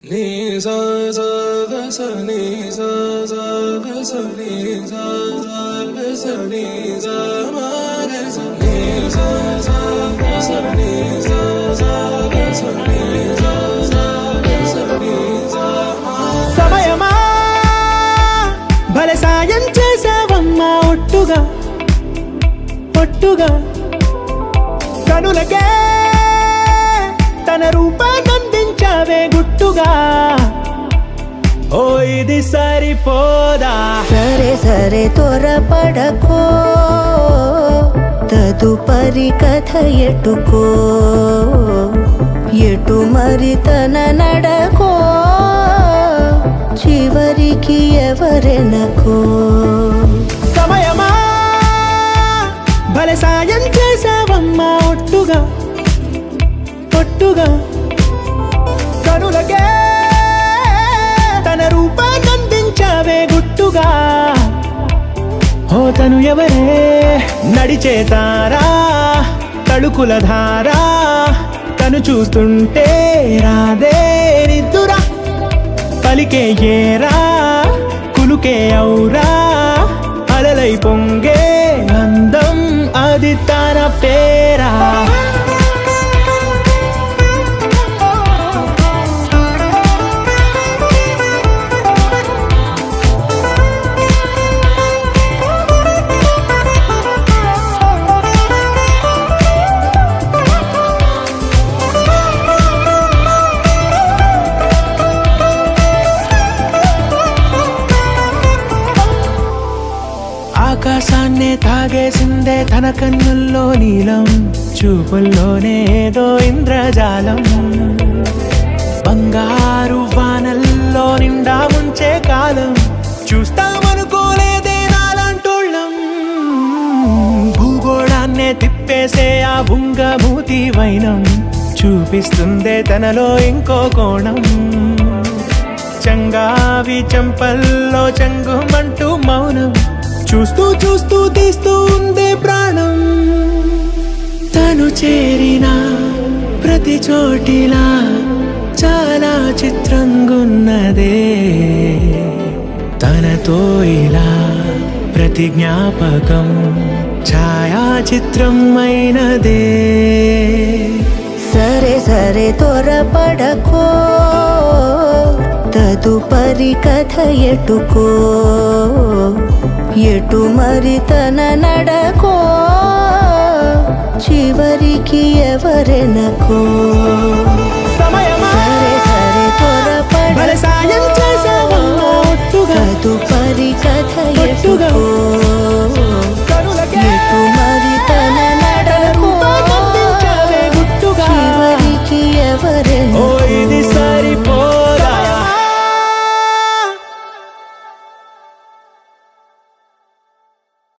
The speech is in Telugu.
Ni sa sa ga sa ni sa sa ga sa ni sa sa ga sa ni sa ma ga sa ni sa sa ga sa ni sa sa ga sa ni sa sa ga sa ni sa ma సమయమా భలే సాయం చేసావమ్మా ఒట్టుగా ఒట్టుగా కనులకే తన రూపాన్నందించావే గుట్టుగా ఓ ఇది సరిపోదా సరే సరే త్వరపడకో తదుపరి కథ ఎటుకో ఎటు మరి తన నడకో చివరికి ఎవరెనకో సమయమా భలే సాయం చేసావమ్మా ఒట్టుగా ఒట్టుగా కనులకే తన రూపాన్నందించావే గుట్టుగా ఓ తను ఎవరే నడిచే తారా తళుకుల ధారా తను చూస్తుంటే రాదే నిద్దురా పలికే ఏరా కులుకే ఔరా అలలై పొంగే అందం అది తన పేరా ఆకాశాన్నే తాగేసిందే తన కన్నుల్లో నీలం చూపుల్లోనే ఏదో ఇంద్రజాలం బంగారు వానల్లో నిండా ముంచే కాలం చూస్తామనుకోలేదే నాలాంటోళ్ళం భూగోళాన్నే తిప్పేసే ఆ బుంగమూతి వైనం చూపిస్తుందే తనలో ఇంకో కోణం చంగావి చంపల్లో చంగుమంటూ మౌనం చూస్తూ చూస్తూ తీస్తూ ఉందే ప్రాణం తను చేరిన ప్రతి చోటిలా చాలా చిత్రంగున్నదే తనతో ఇలా ప్రతి జ్ఞాపకం ఛాయాచిత్రం అయినదే సరే సరే త్వరపడకో తదుపరి కథ ఎటుకో ఎటు మరి తన నడకో చివరికి ఎవరెనకో సమయమా సరే సరే భలే సాయం చేసావమ్మా ఒట్టుగా తదుపరి కథ ఒట్టుగా ఎటుకో